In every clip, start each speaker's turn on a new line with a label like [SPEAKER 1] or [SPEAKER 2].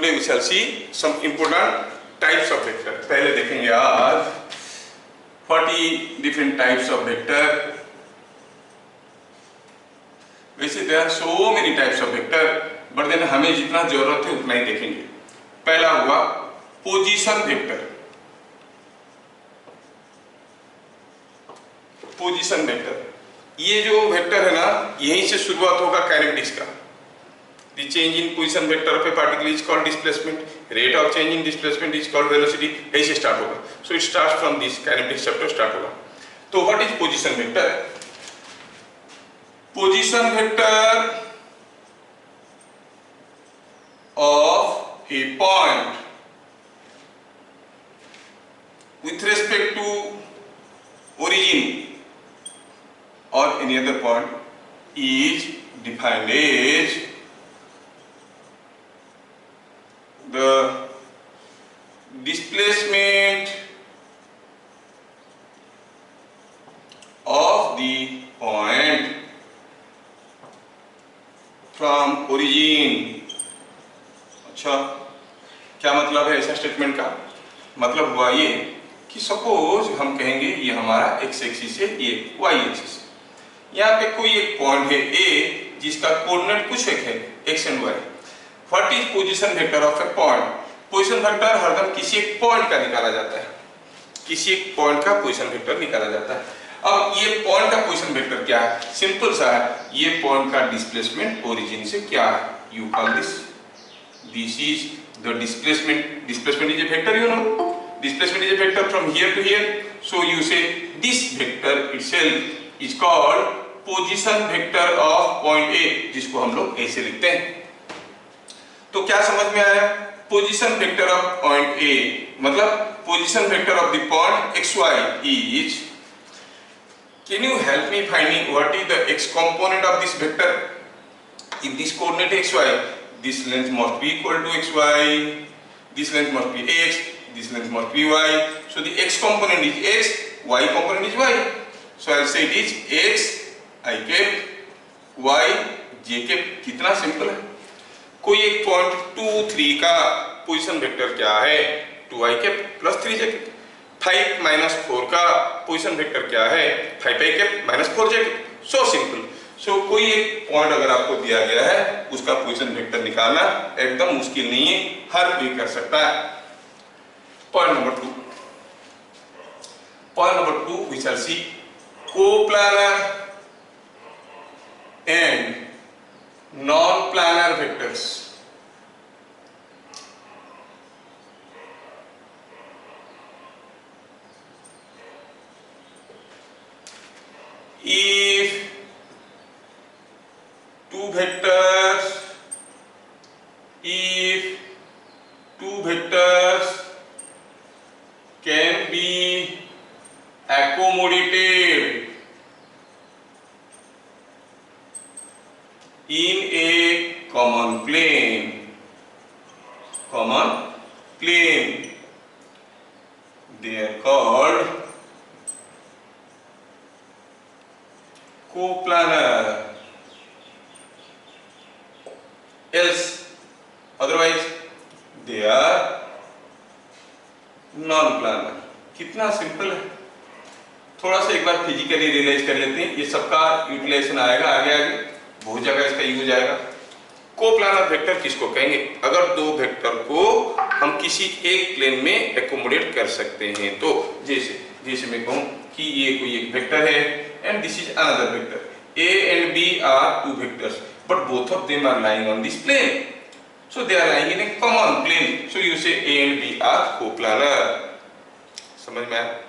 [SPEAKER 1] today we shall see some important types of vector. पहले देखेंगे आज 40 different types of vector. वैसे there are so many types of vector, but then हमें जितना जरूरत है उतना ही देखेंगे. पहला हुआ पोजीशन वेक्टर. पोजीशन वेक्टर, ये जो वेक्टर है ना, यहीं से शुरुआत होगा काइनेटिक्स का. The change in position vector of a particle is called displacement. Rate of change in displacement is called velocity. ऐसे start होगा. So it starts from this kinetics chapter start होगा. तो what is position vector? Position vector of a point with respect to origin or any other point is defined as the displacement of the point from origin. अच्छा, क्या मतलब है ऐसा statement का? मतलब हुआ ये कि सपोज हम कहेंगे ये हमारा एक्स एक्सिस है, ये वाई एक्सिस है. यहाँ पे कोई एक पॉइंट है ए जिसका कोऑर्डिनेट कुछ एक है X and Y. What is position vector of a point? Position vector हरदम किसी एक पॉइंट का निकाला जाता है, किसी एक पॉइंट का पोजीशन वेक्टर निकाला जाता है. अब ये पॉइंट का पोजीशन वेक्टर क्या है? सिंपल सा है, ये पॉइंट का डिस्प्लेसमेंट ओरिजिन से क्या है. You call this is the displacement. Displacement is a vector, you know. Displacement is a vector from here to here. So you say this vector itself is called position vector of point A, जिसको हम लोग ऐसे लिखते हैं. तो क्या समझ में आया? Position vector of point A मतलब position vector of the point xy is. Can you help me finding what is the x component of this vector? If this coordinate xy, this length must be equal to xy, this length must be x, this length must be y. So the x component is x, y component is y. So I'll say it is x I cap, y j cap. कितना simple है. कोई एक point 2, 3 का position vector क्या है? 2i cap plus 3j cap. 5 minus 4 का position vector क्या है? 5i cap minus 4j cap. So simple. So कोई एक पॉइंट अगर आपको दिया गया है उसका पोजीशन वेक्टर निकालना एकदम मुश्किल नहीं है, हर कोई कर सकता है. Point number 2. Point number 2 we shall see coplanar and non-planar vectors. If two vectors can be accommodated in a common plane, they are called coplanar. Else otherwise they are non-planar. कितना सिंपल है. थोड़ा सा एक बार physically realise कर लेते हैं, ये सबका यूटिलाइजेशन आएगा आगे बहुत जगह इसका यूज आएगा. कोप्लानर वेक्टर किसको कहेंगे? अगर दो वेक्टर को हम किसी एक प्लेन में एकोमोडेट कर सकते हैं तो. जैसे मैं कहूं कि ये कोई एक वेक्टर है and this is another vector. A and B are two vectors, but both of them are lying on this plane. So they are lying in a common plane. So you say A and B are coplanar. समझ में आया?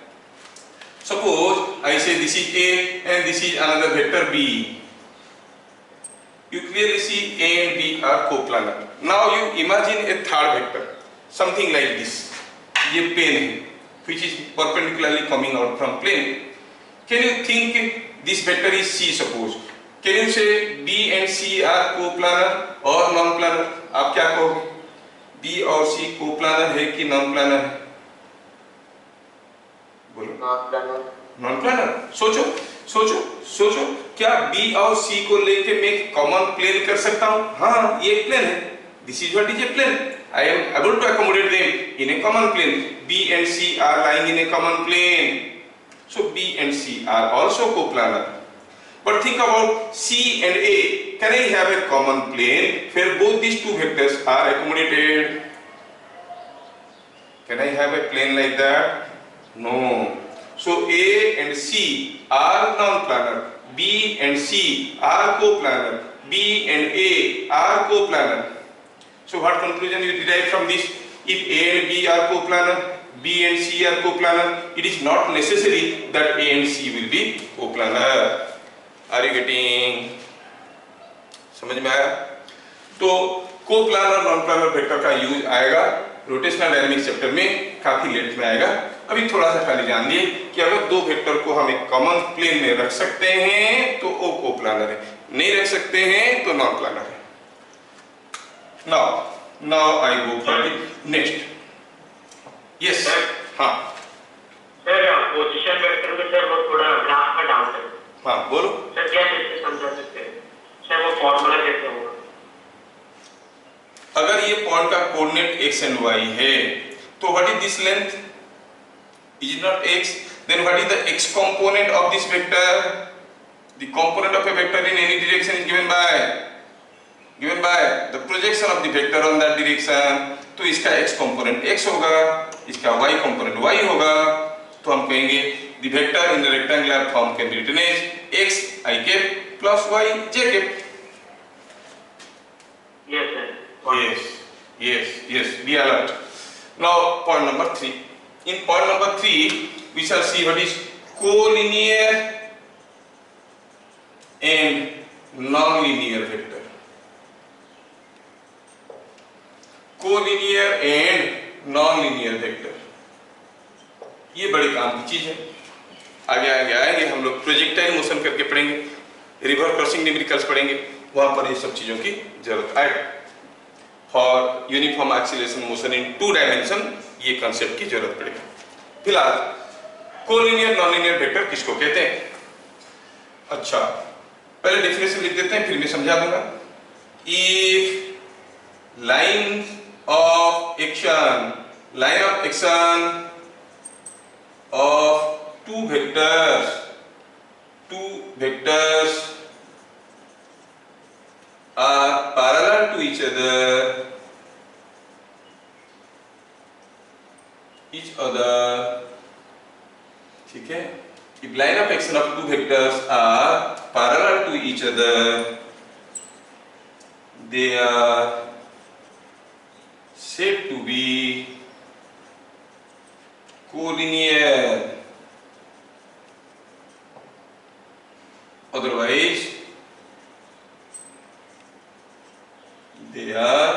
[SPEAKER 1] Suppose I say this is A and this is another vector B. You clearly see A and B are coplanar. Now you imagine a third vector, something like this. ये plane है, which is perpendicularly coming out from plane. Can you think this vector is C suppose? Can you say B and C are coplanar or non-planar? आप क्या कहोगे? B और C coplanar है कि non-planar है? बोलो. Non-planar. सोचो क्या B और C को लेके मैं कॉमन प्लेन कर सकता हूँ? हाँ, ये एक प्लेन है. This is what is a plane. I am able to accommodate them in a common plane. B and C are lying in a common plane. So B and C are also coplanar. But think about C and A. Can I have a common plane where both these two vectors are accommodated? Can I have a plane like that? No. So A and C are non-planar. B and C are coplanar. B and A are coplanar. So what conclusion you derive from this? If A and B are coplanar, B and C are coplanar, it is not necessary that A and C will be coplanar. Are you getting? समझ में आया? तो coplanar non planner vector का use आएगा rotational dynamics chapter में, काफी late में आएगा। अभी थोड़ा सा खाली जान लिए कि अगर दो वेक्टर को हम एक कॉमन प्लेन में रख सकते हैं तो वो कोप्लानर है, नहीं रख सकते हैं तो नॉन प्लानर है। Now I go for the next. Yes, हाँ
[SPEAKER 2] सर, पोजीशन वेक्टर में सर वो थोड़ा ग्राफ का डाउट है।
[SPEAKER 1] हाँ बोलो
[SPEAKER 2] सर, क्या इससे समझा सकते हैं सर, वो फॉर्मूला कैसे होगा?
[SPEAKER 1] अगर ये पॉइंट का कोऑर्डिनेट x and y है तो what is this length? Is it not x? Then what is the x component of this vector? The component of a vector in any direction is given by the projection of the vector on that direction. तो इसका x component x होगा, इसका y component y होगा, तो हम कहेंगे the vector in the rectangular form can be written as x I cap plus y j cap.
[SPEAKER 2] Yes sir.
[SPEAKER 1] Yes, be alert. Now point number 3. In point number 3 we shall see what is collinear and non-linear vector. Collinear and non-linear vector, ये बड़े काम की चीज है। आगे आएंगे हम लोग प्रोजेक्टाइल मोशन करके पढ़ेंगे, रिवर क्रॉसिंग न्यूमेरिकल्स पढ़ेंगे, वहां पर ये सब चीजों की जरूरत आएगी। For uniform acceleration motion in 2 dimension ये कंसेप्ट की जरूरत पड़ेगी। फिलहाल कोलिनियर नॉन लीनियर वेक्टर किसको कहते हैं? अच्छा, पहले डेफिनेशन लिख देते हैं, फिर मैं समझा दूंगा। If line of action of two vectors are parallel to each other, ठीक है? If line of action of two vectors are parallel to each other, they are said to be collinear. Otherwise, they are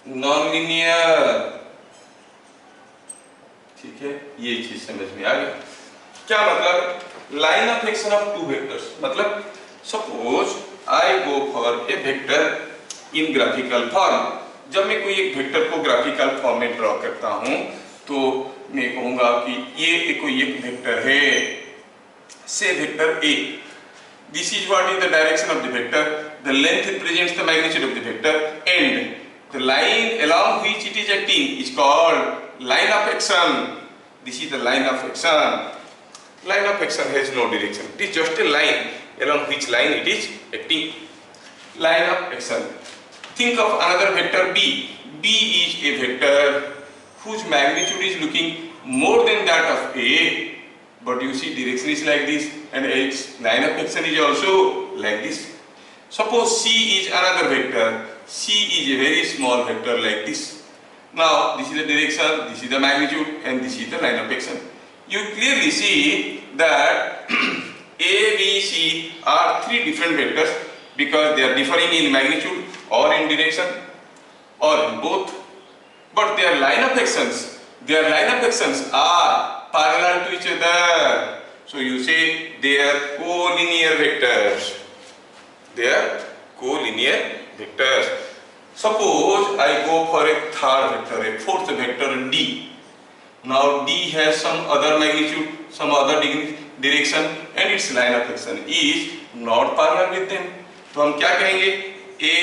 [SPEAKER 1] non-linear. ठीक है, ये चीज समझ में आ गया। क्या मतलब line of action of two vectors? मतलब suppose I go for a vector in graphical form. जब मैं कोई एक वेक्टर को ग्राफिकल फॉर्म में ड्रॉ करता हूं तो मैं कहूंगा कि ये कोई एक वेक्टर है, से vector A. This is what is the direction of the vector. The length represents the magnitude of the vector, and the line along which it is acting is called line of action. This is the line of action. Line of action has no direction. It is just a line along which line it is acting. Line of action. Think of another vector B. B is a vector whose magnitude is looking more than that of A. But you see direction is like this and its line of action is also like this. Suppose C is another vector. C is a very small vector like this. Now this is the direction, this is the magnitude, and this is the line of action. You clearly see that A, B, C are 3 different vectors because they are differing in magnitude or in direction or in both. But their line of actions are parallel to each other. So you say they are collinear vectors. Suppose I go for a third vector, a fourth vector D. Now D has some other magnitude, some other direction, and its line of action is not parallel with them. तो हम क्या कहेंगे? A,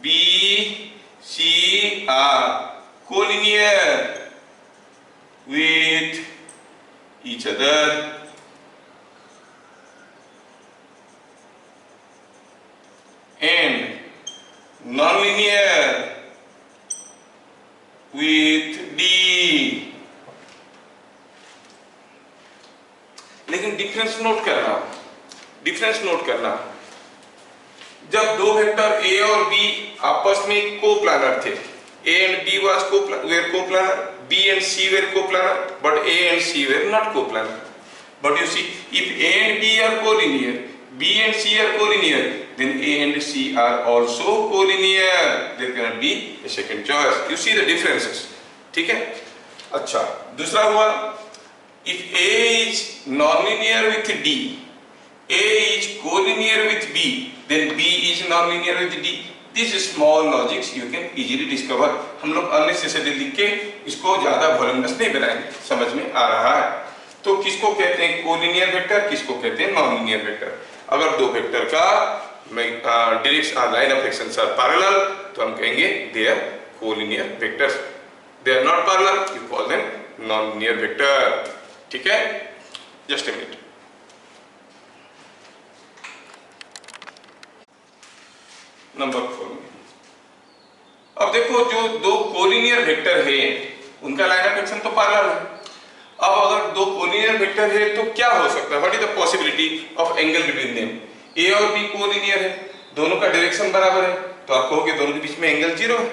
[SPEAKER 1] B, C are collinear with each other and nonlinear with D. लेकिन difference note करना, जब दो vector A और B आपस में कोप्लानर थे, A and B were coplanar, B and C were coplanar, but A and C were not coplanar. But you see, if A and B are collinear, B and C are collinear, then A and C are also collinear. There cannot be a second choice. You see the differences. ठीक है? अच्छा, दूसरा हुआ, if A is nonlinear with D, A is collinear with B, then B is nonlinear with D. These small logics you can easily discover. हम लोग unnecessary लिख के इसको ज्यादा voluminous नहीं बनाएंगे, समझ में आ रहा है? तो किसको कहते हैं कोलिनियर वेक्टर, किसको कहते हैं नॉनलिनियर वेक्टर? अगर दो वेक्टर का direction line of actions are parallel तो हम कहेंगे they are collinear vectors. They are not parallel, you call them nonlinear vector. ठीक है? Just a minute. नंबर 4 में अब देखो, जो दो कोलिनियर वेक्टर है उनका लाइन ऑफ एक्शन तो पैरेलल है. अब अगर दो कोलिनियर वेक्टर है तो क्या हो सकता है? What is the possibility of angle between them? A और बी कोलिनियर है, दोनों का डायरेक्शन बराबर है, तो आप कहोगे दोनों के बीच में एंगल 0 है.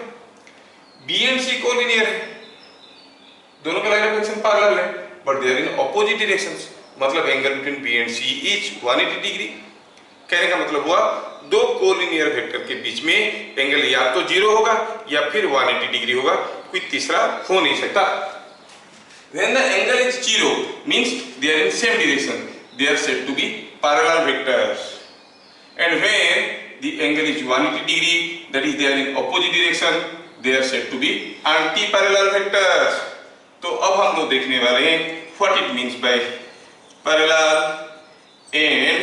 [SPEAKER 1] बी एंड सी कोलिनियर है, दोनों का लाइन ऑफ एक्शन पैरेलल है, but they are in opposite directions, मतलब angle between B and C is 180 degree. कहने का मतलब हुआ दो कोलिनियर वेक्टर के बीच में एंगल या तो 0 होगा या फिर 180 डिग्री होगा, कोई तीसरा हो नहीं सकता. When the angle is 0 means they are in same direction, they are said to be parallel vectors. And when the angle is 180 degree, that is they are in opposite direction, they are said to be anti-parallel vectors. तो अब हम लोग देखने वाले हैं what it means by parallel and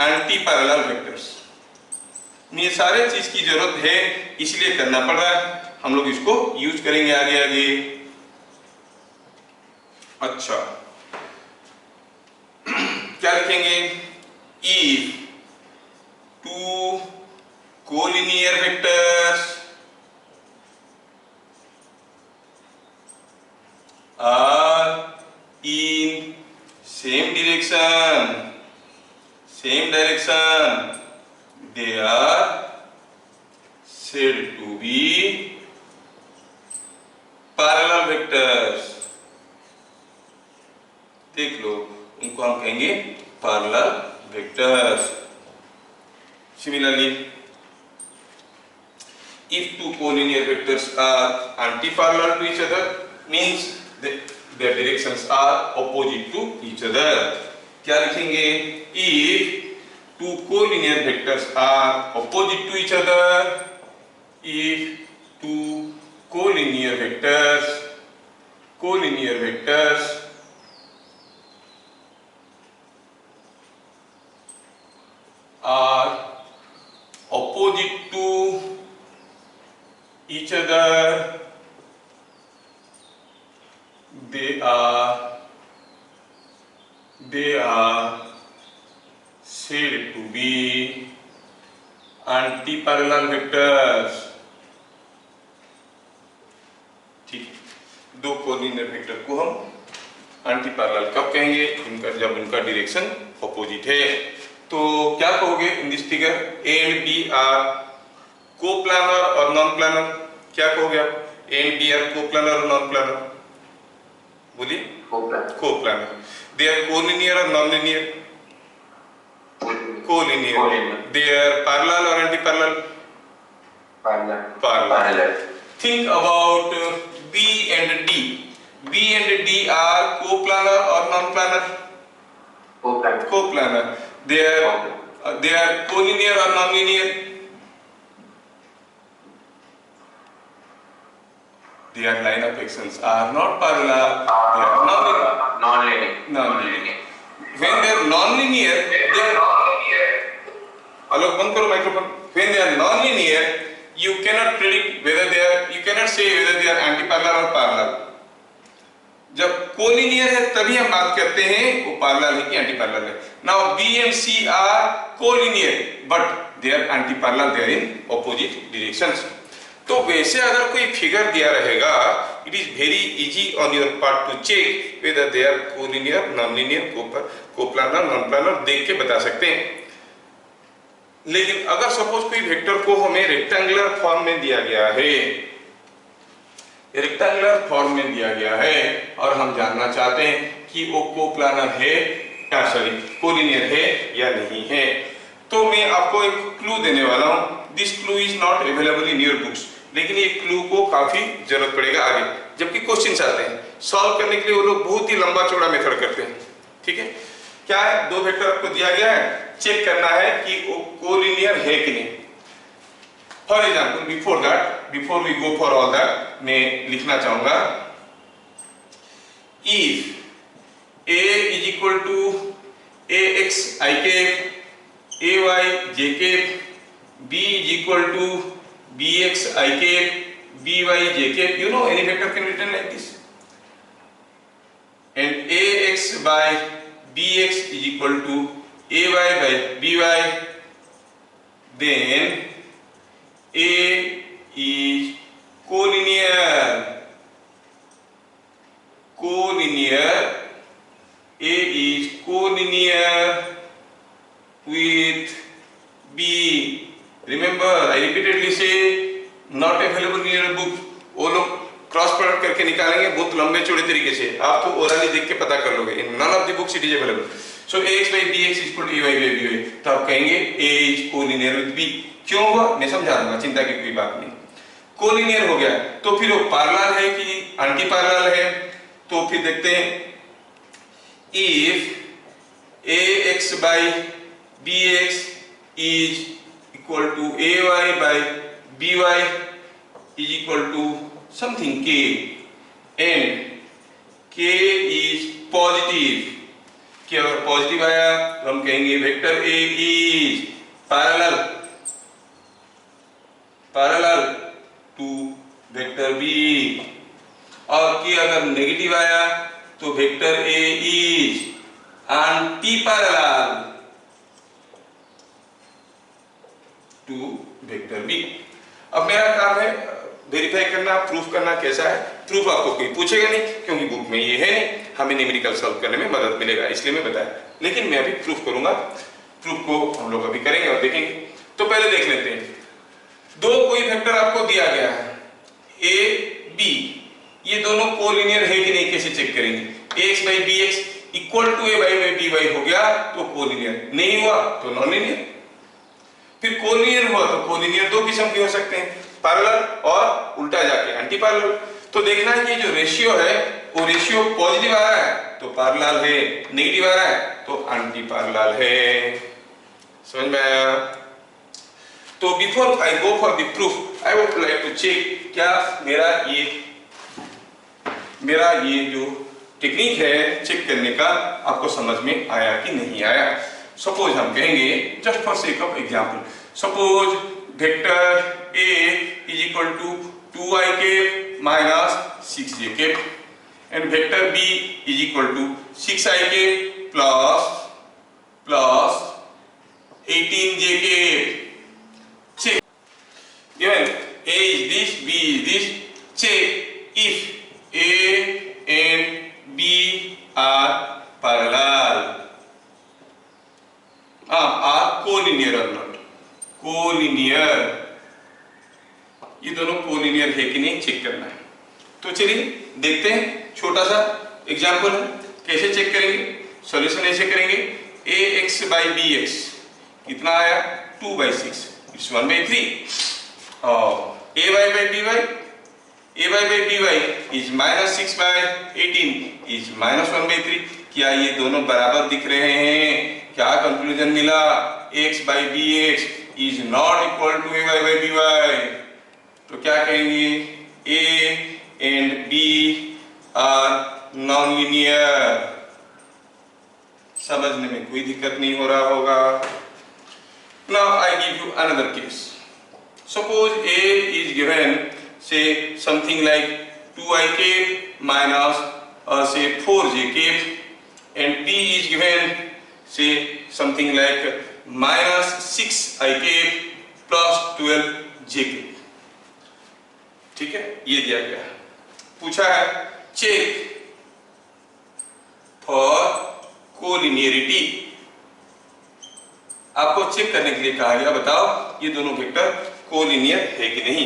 [SPEAKER 1] anti-parallel vectors. ये सारे चीज की जरूरत है, इसलिए करना पड़ रहा है, हम लोग इसको यूज करेंगे आगे आगे. अच्छा, क्या लिखेंगे? If two collinear vectors are in same direction, they are said to be parallel vectors. देख लो, उनको हम कहेंगे parallel vectors. Similarly, if two collinear vectors are anti-parallel to each other, means their directions are opposite to each other. क्या लिखेंगे? If two collinear vectors are opposite to each other, if two collinear vectors are opposite to each other, they are said to be anti-parallel vectors. ठीक है, दो collinear vector को हम anti parallel कब कहेंगे? जब उनका डायरेक्शन अपोजिट है. तो क्या कहोगे in this figure? A and B are coplanar और नॉन प्लानर. क्या कहोगे आप? A and B are coplanar और नॉन प्लानर? बोलिए. कोप्लानर. दे आर कोलिनियर और non linear? Collinear. They are parallel और anti parallel? Parallel. Think about B and D. B and D are coplanar or non-planar? Coplanar. They are collinear or non-linear? Their line of actions are not parallel. They are non-linear. When they are non-linear, alok band karo microphone. When they are non-linear, you cannot predict whether they are, you cannot say whether they are anti-parallel or parallel. जब collinear है तभी हम बात करते हैं वो parallel है कि एंटी पैरेलल है. Now B and C are collinear but they are anti parallel, they are in opposite directions. तो वैसे अगर कोई फिगर दिया रहेगा, it is very easy on your part to check whether they are collinear, non linear, coplanar, non planar, देख के बता सकते हैं. लेकिन अगर सपोज कोई वेक्टर को हमें रेक्टेंगुलर फॉर्म में दिया गया है, रेक्टेंगुलर फॉर्म में दिया गया है और हम जानना चाहते हैं कि वो कोप्लानर है या सॉरी कोलिनियर है या नहीं है, तो मैं आपको एक क्लू देने वाला हूं. This clue is not available in your books, लेकिन ये क्लू को काफी जरूरत पड़ेगा आगे जबकि क्वेश्चंस आते हैं. सॉल्व करने के लिए वो लोग बहुत ही लंबा चौड़ा मेथड करते हैं. ठीक है, क्या है, दो वेक्टर आपको दिया गया है, चेक करना है कि वो कोलिनियर है कि नहीं. For example, before we go for all that, मैं लिखना चाहूंगा if A is equal to AX I cap, AY J cap, B is equal to BX I cap, BY J cap. You know any vector can be written like this, and AX by BX is equal to AY by BY, then A is collinear. A is collinear with B. Remember, I repeatedly say not available in your book. वो लोग cross product करके निकालेंगे बहुत लंबे चौड़े तरीके से, आप तो ओरली देख के पता कर लोगे. In none of the books it is available. So AX by BX is equal to AY by BY, तो आप कहेंगे A is collinear with B. क्यों हुआ मैं समझा दूंगा, चिंता की कोई बात नहीं. कोलिनियर हो गया तो फिर वो पैरेलल है कि एंटी पैरेलल है, तो फिर देखते हैं. If AX by BX is equal to AY by BY is equal to something K, and K is positive. कि अगर पॉजिटिव आया तो हम कहेंगे vector A is parallel to vector B, और कि अगर नेगेटिव आया तो vector A is anti parallel to vector B. अब मेरा काम है वेरीफाई करना, प्रूफ करना. कैसा है प्रूफ, आपको कोई पूछेगा नहीं क्योंकि बुक में ये है नहीं, हमें न्यूमेरिकल सॉल्व करने में मदद मिलेगा, इसलिए मैं बताया. लेकिन मैं अभी प्रूफ करूंगा, प्रूफ को हम लोग अभी करेंगे और देखेंगे. तो पहले देख लेते हैं, दो कोई वेक्टर आपको दिया गया है A B, ये दोनों कोलिनियर है कि नहीं कैसे चेक करेंगे. AX by BX equal to AY by BY हो गया तो कोलिनियर, नहीं हुआ तो नॉन लीनियर. फिर कोलिनियर हुआ तो कोलिनियर दो किस्म के हो सकते हैं, पैरेलल और उल्टा जाके एंटी पैरेलल. तो देखना है कि जो रेशियो है वो रेशियो पॉजिटिव आ रहा है तो पैरेलल है, नेगेटिव आ रहा है तो एंटी पैरेलल है. समझ में आया? तो before I go for the proof I would like to check क्या मेरा ये जो टेक्निक है चेक करने का आपको समझ में आया कि नहीं आया. सपोज हम कहेंगे, just for sake of example, suppose vector A is equal to 2I cap minus 6J cap, and vector B is equal to 6I cap plus 18J cap. Check. Given A is this, B is this. Check if A and B are parallel, are collinear or not. Collinear, ये दोनों collinear है कि नहीं check करना है. तो चलिए देखते हैं, छोटा सा एग्जांपल है कैसे चेक करेंगे. सॉल्यूशन ऐसे करेंगे, AX by BX कितना आया 2/6, इट्स 1/3, और AY by BY is -6/18 is -1/3. क्या ये दोनों बराबर दिख रहे हैं? क्या कंक्लूजन मिला? X by BX is not equal to AY by BY. तो क्या कहेंगे? A and B are non-linear. समझने में कोई दिक्कत नहीं हो रहा होगा. Now I give you another case. Suppose A is given say something like 2i cap minus say 4j cap and B is given say something like minus 6i cap plus 12j cap. ठीक है, ये दिया गया है। पूछा है check for collinearity, आपको check करने के लिए कहा गया बताओ ये दोनों वेक्टर कोलिनियर है कि नहीं।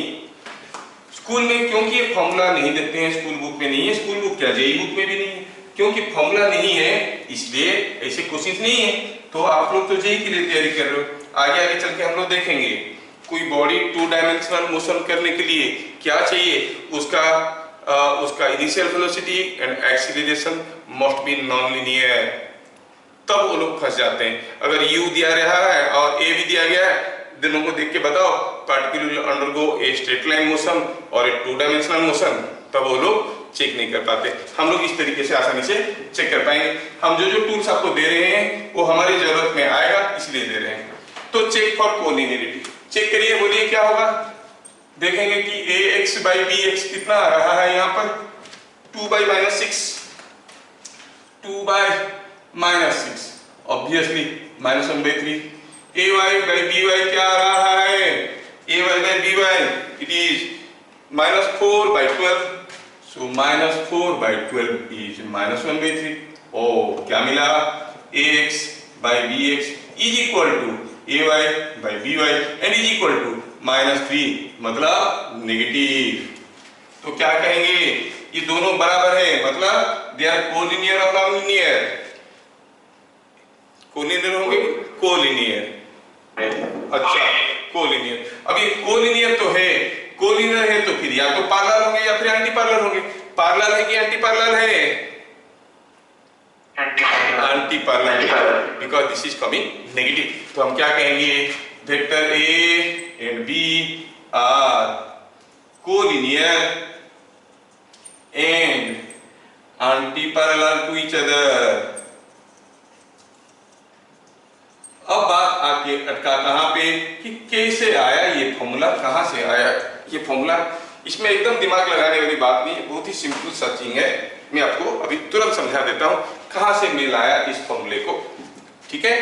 [SPEAKER 1] स्कूल में क्योंकि ये फॉर्मूला नहीं देते हैं, स्कूल बुक में नहीं है, स्कूल बुक क्या जेईई बुक में भी नहीं है, क्योंकि फॉर्मूला नहीं है इसलिए ऐसे क्वेश्चंस नहीं है। तो आप लोग तो जेईई के लिए तैयारी कर रहे हो, आगे आगे चल के हम लोग देखेंगे कोई बॉडी 2 डायमेंशनल मोशन करने के लिए क्या चाहिए, उसका initial velocity and acceleration must be non linear, तब वो लोग फंस जाते हैं। अगर u दिया रहा है और a भी दिया गया है, दोनों को देख के बताओ particle will undergo a straight line motion और ए 2 डायमेंशनल मोशन, तब वो लोग चेक नहीं कर पाते। हम लोग इस तरीके से आसानी से चेक कर पाएंगे। हम जो जो टूल्स आपको दे रहे हैं वो हमारी जरूरत में आएगा इसलिए दे रहे हैं। तो चेक फॉर कोलिनियरिटी चेक करिए, बोलिए क्या होगा। देखेंगे कि ax by bx कितना आ रहा है यहाँ पर 2 by minus 6 obviously -1/3। ay by by क्या आ रहा है, ay by by it is -4/12, so -4/12 is -1/3। ओ क्या मिला, ax by bx is equal to ay by by and is equal to -3, मतलब नेगेटिव। तो क्या कहेंगे, ये दोनों बराबर है, मतलब दे आर कोलिनियर और नॉन लीनियर। कोलिनियर होंगे, कोलिनियर, अच्छा कोलिनियर। अब ये कोलिनियर तो है, कोलिनियर है तो फिर या तो पैरेलल होंगे या फिर एंटी पैरेलल होंगे। पैरेलल है कि एंटी पैरेलल है, anti parallel, because this is coming negative. तो हम क्या कहेंगे, vector A and B are collinear and anti-parallel to each other। अब बात आके अटका कहां पे कि कैसे आया ये फॉर्मूला, कहां से आया ये फॉर्मूला। इसमें एकदम दिमाग लगाने वाली बात नहीं है, बहुत ही सिंपल सर्चिंग है। मैं आपको अभी तुरंत समझा देता हूं कहां से मैं लाया इस फॉर्मूले को, ठीक है।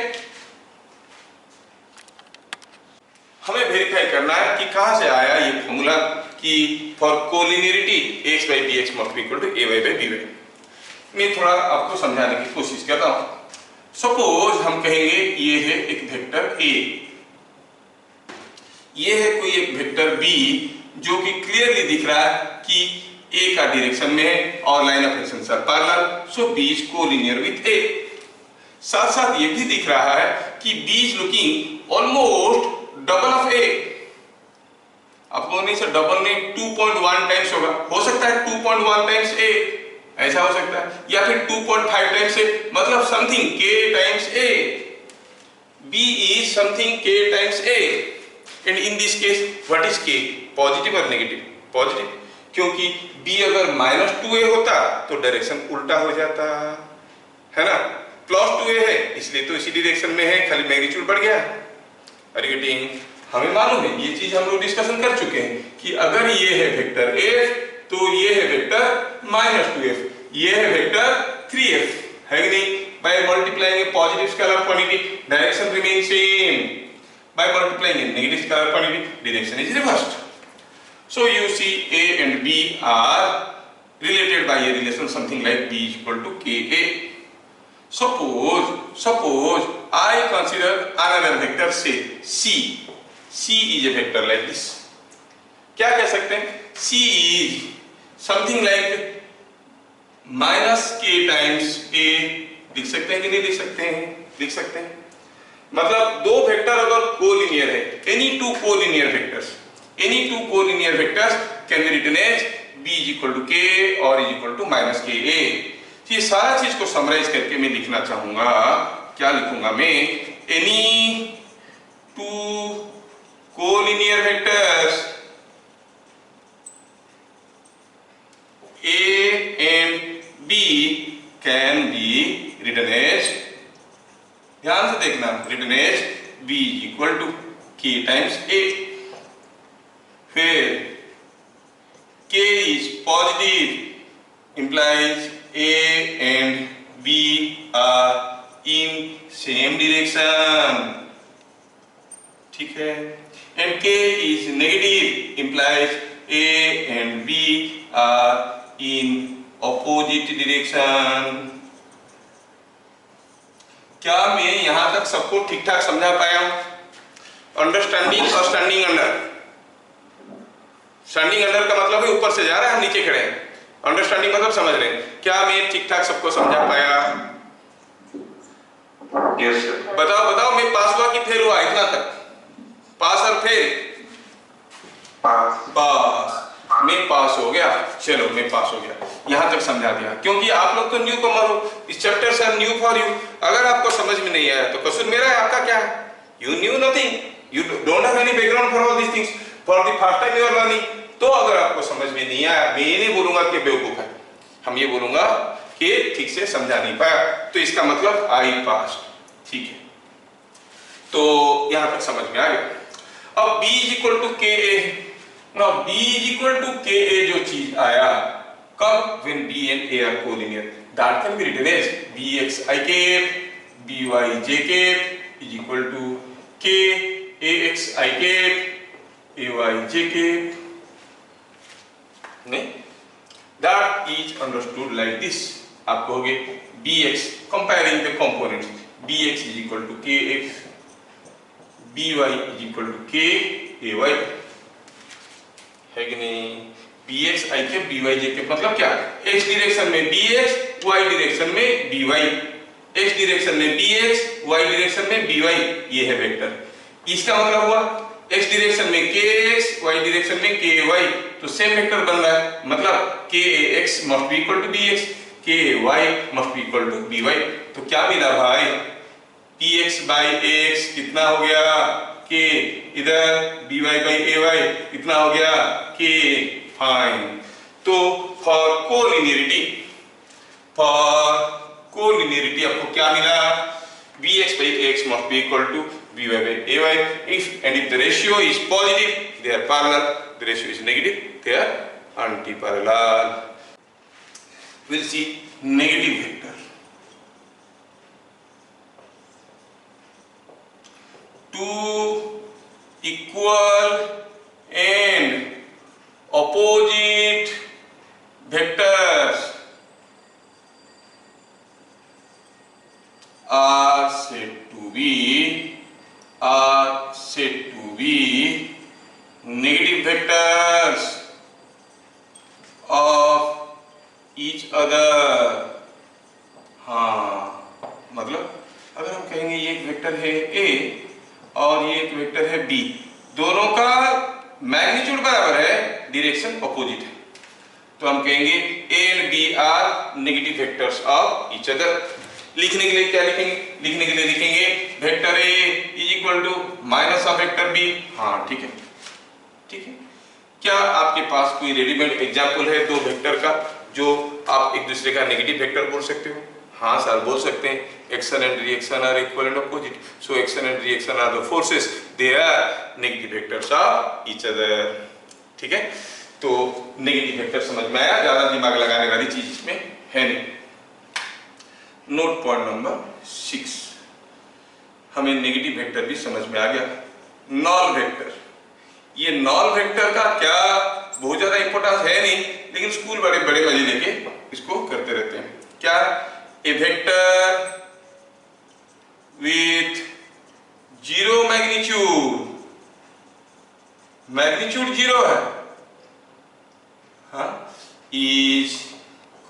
[SPEAKER 1] हमें वेरीफाई करना है कि कहां से आया ये फॉर्मूला कि for collinearity x by bx must be equal to ay by by। मैं थोड़ा आपको समझाने की कोशिश कर रहा हूं। सपोज हम कहेंगे ये है एक वेक्टर a, ये है कोई एक वेक्टर b जो कि क्लियरली दिख रहा है कि a का डायरेक्शन में है और line of action are parallel, so b is collinear with a। साथ साथ ये भी दिख रहा है कि b is looking almost double of A. आप लोगों ने इसे डबल ने 2.1 टाइम्स होगा, हो सकता है 2.1 टाइम्स ए, ऐसा हो सकता है, या फिर 2.5 टाइम्स ए, मतलब something k times A. b is something k times a and in this case what is k, positive और नेगेटिव, पॉजिटिव, क्योंकि b अगर -2a होता तो डायरेक्शन उल्टा हो जाता है ना, +2a है इसलिए तो इसी डायरेक्शन में है, खाली मैग्नीट्यूड बढ़ गया। गेटिंग, हमें मालूम है ये चीज हम लोग डिस्कशन कर चुके हैं कि अगर ये है वेक्टर f तो ये है वेक्टर -2f, ये है वेक्टर 3f, है कि नहीं। By multiplying a positive scalar quantity direction remain same, by multiplying a negative scalar quantity direction is reversed. So you see a and b are related by a relation something like b is equal to ka। Suppose I consider another vector say C is a vector like this। क्या कह सकते हैं, C is something like -k times a, लिख सकते हैं कि नहीं लिख सकते हैं, लिख सकते हैं। मतलब दो वेक्टर अगर कोलिनियर है, any two collinear vectors can be written as b is equal to k or is equal to -ka। ये सारा चीज को समराइज करके मैं लिखना चाहूंगा, क्या लिखूंगा मैं, any two collinear vectors a and b can be written as, ध्यान से देखना, written as b is equal to k times a। फिर K is positive implies A and B are in same direction, ठीक है, and K is negative implies A and B are in opposite direction। क्या मैं यहां तक सबको ठीक ठाक समझा पाया हूं? अंडरस्टैंडिंग और स्टैंडिंग अंडर। स्टैंडिंग अंडर का मतलब है ऊपर से जा रहा है, हम नीचे खड़े हैं। अंडरस्टैंडिंग मतलब समझ रहे हैं। क्या मैं ठीक ठाक सबको समझा पाया?
[SPEAKER 2] Yes sir.
[SPEAKER 1] बताओ बताओ, मैं पास हुआ कि फेल हुआ? इतना तक पास और फेल? पास। मैं पास हो गया, चलो मैं पास हो गया, यहां तक समझा दिया। क्योंकि आप लोग तो न्यू कमर हो, इस चैप्टर से न्यू फॉर यू। अगर आपको समझ में नहीं आया तो कसूर मेरा है, आपका क्या है? You knew nothing, you don't have any background for all these things, for the first time you are learning. तो अगर आपको समझ में नहीं आया, मैं ये नहीं बोलूंगा कि बेवकूफ है, हम ये बोलूंगा कि ठीक से समझा नहीं पाया, तो इसका मतलब आई पास, ठीक है। तो यहां तक समझ में आ गया। अब B is equal to KA, now B is equal to KA जो चीज आया कब? when B and A are collinear, that can be written as BXI cap BYJ cap is equal to K AXI cap AYJ cap, नहीं, that is understood like this। आप कहोगे BX comparing the components, BX is equal to KX, BY is equal to K AY, है कि नहीं? BX I के BY J के मतलब क्या? X डायरेक्शन में BX, Y डायरेक्शन में BY, X डायरेक्शन में BX, Y डायरेक्शन में BY, ये है वेक्टर। इसका मतलब हुआ X डायरेक्शन में KX, Y डायरेक्शन में KY, तो सेम वेक्टर बन रहा है, मतलब KAX must be equal to BX, KY must be equal to BY। तो क्या मिला भाई? PX by AX कितना हो गया? K, इधर BY by AY कितना हो गया? K, fine. तो फॉर कोलिनियरिटी आपको क्या मिला? BX by AX must be equal to BY by AY, if the ratio is positive they are parallel, the ratio is negative they are antiparallel। We'll see negative vector। Two equal and opposite vectors are said to be negative vectors of each other। हाँ, मतलब अगर हम कहेंगे ये एक vector है A और ये एक वेक्टर है B, दोनों का मैग्नीट्यूड बराबर है, डायरेक्शन ऑपोजिट है, तो हम कहेंगे A and B are negative vectors of each other. लिखने के लिए क्या लिखेंगे? लिखने के लिए लिखेंगे vector A is equal to minus of vector B। हाँ ठीक है, ठीक है। क्या आपके पास कोई रेडीमेड एग्जाम्पल है दो वेक्टर का जो आप एक दूसरे का नेगेटिव वेक्टर बोल सकते हो? हाँ सर, बोल सकते हैं। Action and reaction are equal and opposite, so action and reaction are the forces, they are negative vectors of each other. ठीक है, तो नेगेटिव वेक्टर समझ में आया, ज्यादा दिमाग लगाने वाली चीज इसमें है नहीं। नोट पॉइंट नंबर 6, हमें नेगेटिव वेक्टर भी समझ में आ गया। नॉन वेक्टर, ये नॉन वेक्टर का क्या बहुत ज्यादा इंपॉर्टेंस है नहीं, लेकिन स्कूल बड़े बड़े मजे लेके इसको करते रहते हैं। क्या? A vector with zero magnitude, magnitude zero है, हाँ, is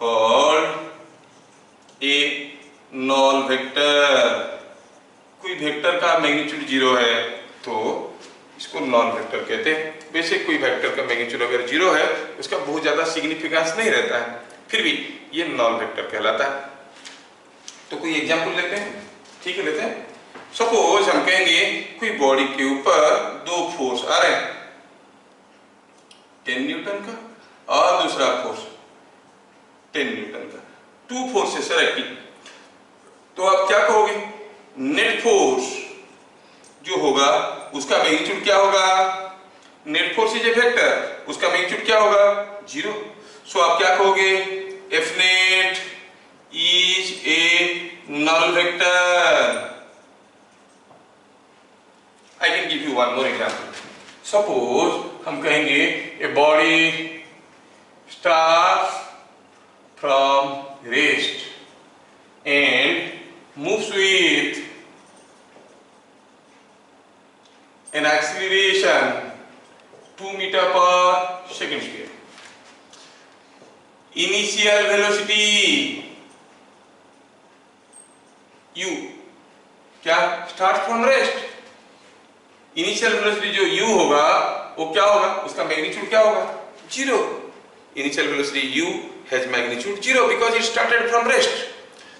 [SPEAKER 1] called a non vector. कोई वेक्टर का मैग्नीट्यूड जीरो है तो इसको नॉन वेक्टर कहते हैं। वैसे कोई वेक्टर का मैग्नीट्यूड अगर जीरो है उसका बहुत ज्यादा सिग्निफिकेंस नहीं रहता है, फिर भी ये नॉन वेक्टर कहलाता है। तो कोई एग्जांपल लेते हैं, ठीक है, लेते हैं। सपोज हम कहेंगे कोई बॉडी के ऊपर दो फोर्स आ रहे हैं, 10 न्यूटन का और दूसरा फोर्स 10 न्यूटन का, टू फोर्सेस आर एक्टिंग। तो आप क्या कहोगे? नेट फोर्स जो होगा उसका मैग्नीट्यूड क्या होगा? Net force is a vector, उसका मैग्नीट्यूड क्या होगा? 0। सो आप क्या कहोगे? F net is a null vector. I can give you one more example. Suppose हम कहेंगे a body starts from rest and moves with an acceleration 2 meter per second square. Initial velocity u क्या? Start from rest. Initial velocity जो u होगा वो क्या होगा? उसका magnitude क्या होगा? 0. Initial velocity u has magnitude 0 because it started from rest.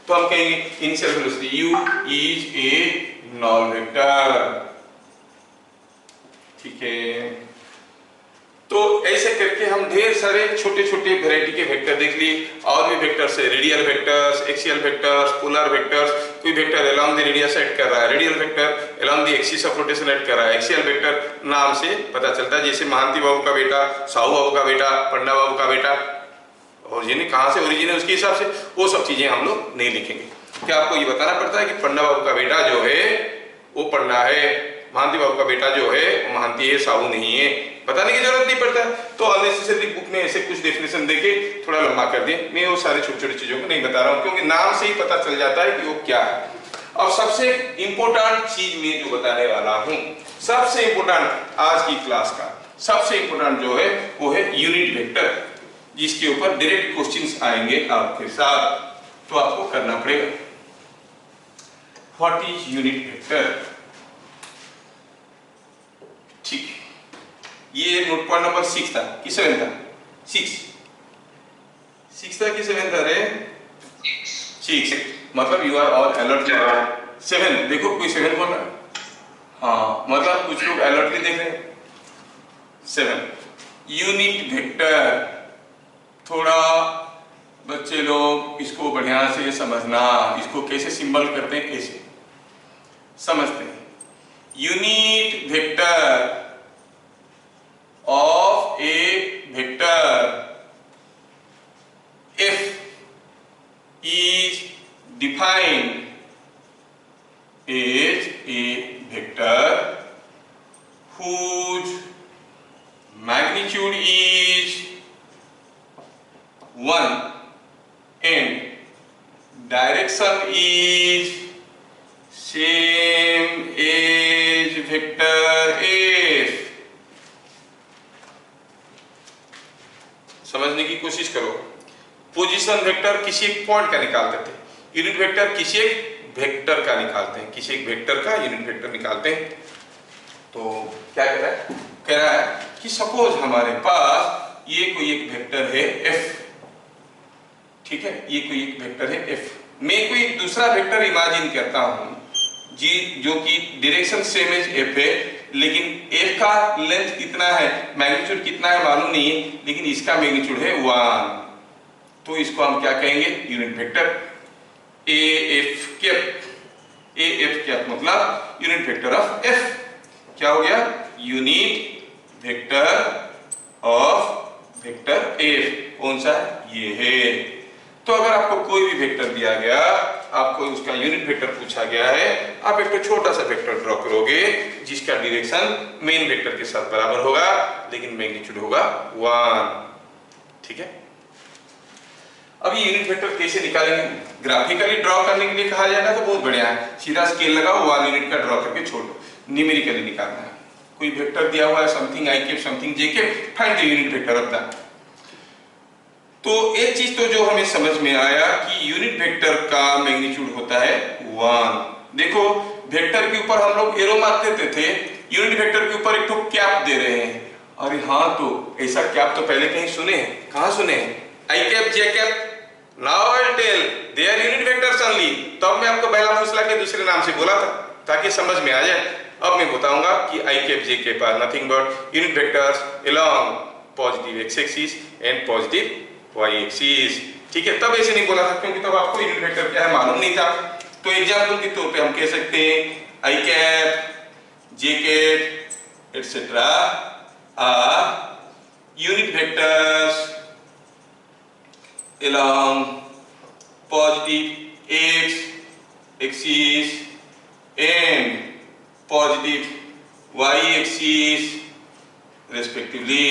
[SPEAKER 1] तो हम कहेंगे initial velocity u is a null vector. ठीक है, तो ऐसे करके हम ढेर सारे छोटे छोटे वैरायटी के वेक्टर देख लिए। और भी वेक्टर्स है, radial vectors, axial vectors, polar vectors. कोई vector along the radius act कर रहा है, radial vector along the axis of rotation act कर रहा है। एक्सियल वेक्टर नाम से पता चलता है, जैसे महांती बाबू का बेटा, साहू बाबू का बेटा, पंडा बाबू का बेटा, ओरिजिन कहाँ से ओरिजिन है उसके हिसाब से वो सब चीजें हम लोग नहीं लिखेंगे। क्या आपको ये बताना पड़ता है कि पंडा बाबू का बेटा जो है वो पंडा है, महांती बाबू का बेटा जो है वो महांती है, साहू नहीं है, बताने की जरूरत नहीं पड़ता। तो अननेसेसरी बुक में ऐसे कुछ डेफिनेशन देके थोड़ा लंबा कर दिए। मैं वो सारे छोटी छोटी चीजों को नहीं बता रहा हूँ क्योंकि नाम से ही पता चल जाता है कि वो क्या है। अब सबसे इंपॉर्टेंट चीज मैं जो बताने वाला हूँ, सबसे इंपॉर्टेंट आज की क्लास का सबसे इंपॉर्टेंट जो है वो है यूनिट वेक्टर, जिसके ऊपर डायरेक्ट क्वेश्चंस आएंगे आपके साथ। तो आपको करना पड़ेगा व्हाट इज यूनिट वेक्टर। ठीक, ये नोट पॉइंट नंबर 6 था कि 7 था? 6 था कि 7 था रे? 6। मतलब यू आर ऑल अलर्ट। 7 देखो, कोई 7 बोल रहा है? हाँ, मतलब कुछ लोग अलर्टली देख रहे हैं। 7 यूनिट वेक्टर। थोड़ा बच्चे लोग इसको बढ़िया से समझना, इसको कैसे सिंबल करते हैं ऐसे समझते हैं। Unit vector of a vector f is defined as a vector whose magnitude is 1 and direction is same as vector f। समझने की कोशिश करो। पोजीशन वेक्टर किसी एक पॉइंट का निकालते थे, यूनिट वेक्टर किसी एक वेक्टर का निकालते हैं, किसी एक वेक्टर का यूनिट वेक्टर निकालते हैं। तो क्या कह रहा है? कह रहा है कि सपोज हमारे पास ये कोई एक वेक्टर है f, ठीक है, ये कोई एक वेक्टर है f। मैं कोई एक दूसरा वेक्टर इमेजिन करता हूं जी, जो कि डायरेक्शन सेम एज f है, लेकिन f का लेंथ कितना है, मैग्नीट्यूड कितना है मालूम नहीं है, लेकिन इसका मैग्नीट्यूड है 1। तो इसको हम क्या कहेंगे? Unit vector AF cap. AF cap मतलब यूनिट वेक्टर ऑफ f। क्या हो गया? Unit vector of vector f। कौन सा? ये है। तो अगर आपको कोई भी वेक्टर दिया गया, आपको उसका यूनिट वेक्टर पूछा गया है, आप एक तो छोटा सा वेक्टर ड्रॉ करोगे जिसका डायरेक्शन मेन वेक्टर के साथ बराबर होगा, लेकिन मैग्नीट्यूड होगा 1। ठीक है, अब ये यूनिट वेक्टर कैसे निकालेंगे? ग्राफिकली ड्रॉ करने के लिए कहा जाएगा तो बहुत बढ़िया है, सीधा स्केल लगाओ, 1 यूनिट का ड्रॉ करके छोड़ दो। न्यूमेरिकली निकालना है, कोई वेक्टर दिया हुआ है something i cap something j cap, find the unit vector of that. तो एक चीज तो जो हमें समझ में आया कि यूनिट वेक्टर का मैग्नीट्यूड होता है 1। देखो वेक्टर के ऊपर हम लोग एरो मार्क देते थे, यूनिट वेक्टर के ऊपर एक तो कैप दे रहे हैं। अरे हाँ, तो ऐसा कैप तो पहले कहीं सुने हैं? कहाँ सुने हैं? i cap j cap. Now I will tell they are unit vectors only. तब मैं आपको पहला फुसला के दूसरे नाम से बोला था ताकि समझ में आ जाए। अब मैं बताऊंगा कि i cap j cap are nothing but unit vectors along positive x axis and positive y axis. ठीक है, तब ऐसे नहीं बोला था क्योंकि तब आपको यूनिट वेक्टर क्या है मालूम नहीं था। तो एग्जांपल के तौर पे हम कह सकते हैं i cap j cap etcetera are unit vectors along positive x axis and positive y axis respectively।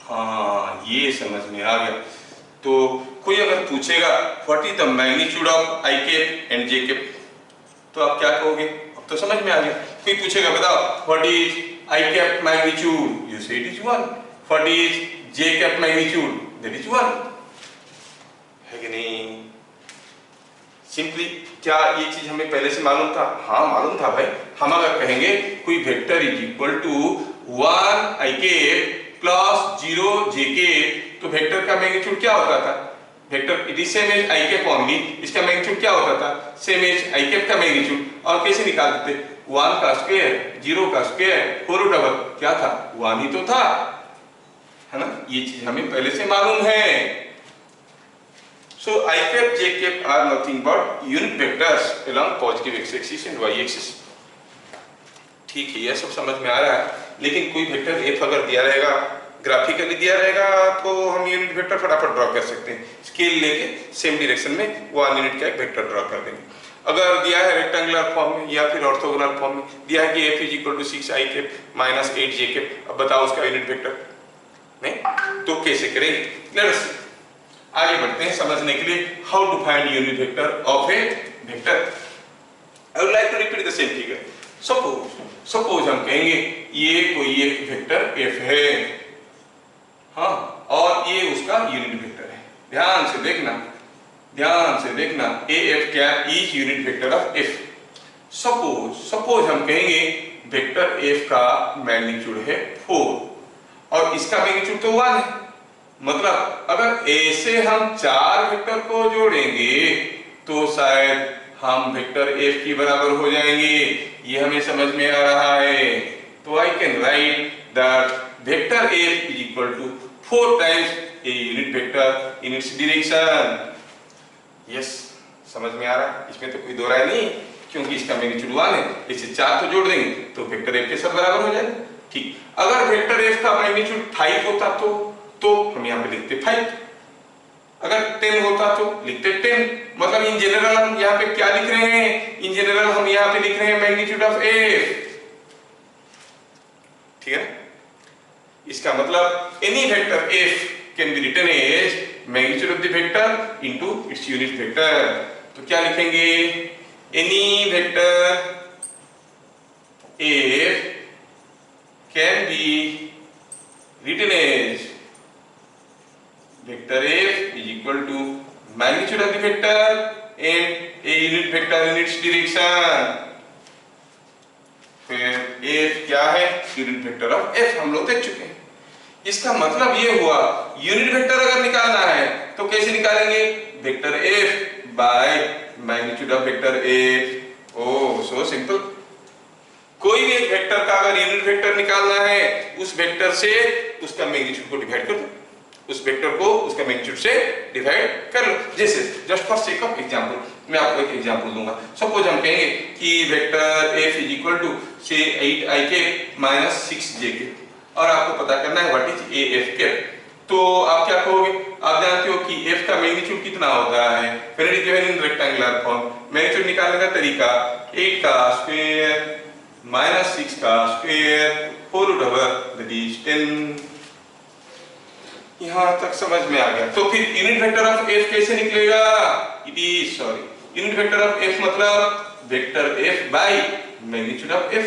[SPEAKER 1] हाँ, ये समझ में आ गया। तो कोई अगर पूछेगा what is the magnitude of I cap and J cap, तो आप क्या कहोगे? अब तो समझ में आ गया। कोई पूछेगा बताओ what is I cap magnitude, you say it is 1। What is J cap magnitude, that is 1, है कि नहीं? सिंपली क्या ये चीज हमें पहले से मालूम था? हाँ मालूम था भाई। हम अगर कहेंगे कोई vector is equal to 1 I cap plus 0 J cap, तो वेक्टर का मैग्नीट्यूड क्या होता था? Vector it is same as I cap only, इसका मैग्नीट्यूड क्या होता था? सेम एज आई कैप का मैग्नीट्यूड। और कैसे निकाल देते? 1 का स्क्वायर 0 का स्क्वायर होल रूट ओवर क्या था? 1 ही तो था, है ना? ये चीज हमें पहले से मालूम है। So I cap j cap are nothing but unit vectors along positive x axis and y axis। ठीक है, यह सब समझ में आ रहा है। लेकिन कोई वेक्टर f अगर दिया रहेगा, ग्राफिकली दिया रहेगा, तो हम यूनिट वेक्टर फटाफट ड्रॉ कर सकते हैं। स्केल लेके सेम डायरेक्शन में 1 यूनिट का एक वेक्टर ड्रॉ कर देंगे। अगर दिया है रेक्टेंगुलर फॉर्म में या फिर ऑर्थोगोनल फॉर्म में, दिया है कि f is equal to 6 I cap minus 8 J cap, अब बताओ उसका यूनिट वेक्टर नहीं, तो कैसे करेंगे? लेट्स आगे बढ़ते हैं समझने के लिए। How to find unit vector of a vector. I would like to repeat the same figure. Suppose हम कहेंगे ये कोई एक वेक्टर f है, हाँ, और ये उसका यूनिट वेक्टर है। ध्यान से देखना ए F cap is unit vector of f। Suppose हम कहेंगे वेक्टर f का मैग्नीट्यूड है 4 और इसका मैग्नीट्यूड तो 1 है। मतलब अगर ऐसे हम 4 वेक्टर को जोड़ेंगे तो शायद हम वेक्टर f की बराबर हो जाएंगे। ये हमें समझ में आ रहा है। तो I can write that vector f is equal to 4 times a unit vector in its direction. Yes, समझ में आ रहा है? इसमें तो कोई दो राय नहीं, क्योंकि इसका मैग्नीट्यूड 1 है। इसे 4 तो जोड़ देंगे तो वेक्टर f के साथ बराबर हो जाएगा। ठीक, अगर वेक्टर f का मैग्नीट्यूड 5 होता तो हम यहाँ पे लिखते 5, अगर 10 होता तो लिखते 10। मतलब इन जनरल हम यहाँ पे क्या लिख रहे हैं? इन जनरल हम यहाँ पे लिख रहे हैं मैग्नीट्यूड ऑफ f। ठीक है, इसका मतलब any vector f can be written as magnitude of the vector into its unit vector. तो क्या लिखेंगे? Any vector f can be written as vector f is equal to magnitude of the vector and a unit vector in its direction। फिर f क्या है? Unit vector of f हम लोग देख चुके हैं। इसका मतलब ये हुआ यूनिट वेक्टर अगर निकालना है तो कैसे निकालेंगे? Vector f by magnitude of vector f। Oh, so simple. कोई भी एक वेक्टर का अगर यूनिट वेक्टर निकालना है, उस वेक्टर से उसका मैग्नीट्यूड को डिवाइड कर दो, उस वेक्टर को उसका मैग्नीट्यूड से डिवाइड कर लो। जैसे just for sake of example मैं आपको एक एग्जांपल दूंगा। सपोज हम कहेंगे कि vector f is equal to से 8 I cap minus 6 J cap, और आपको पता करना है what is a F cap. तो आप क्या कहोगे? आप जानते हो कि f का मैग्नीट्यूड कितना होता है? When it is given in rectangular form, magnitude निकालने का तरीका 8 का स्क्वायर माइनस 6 का square whole root over that is 10। यहां तक समझ में आ गया। तो फिर यूनिट वेक्टर ऑफ f कैसे निकलेगा? It is unit vector of f मतलब vector f by magnitude of f।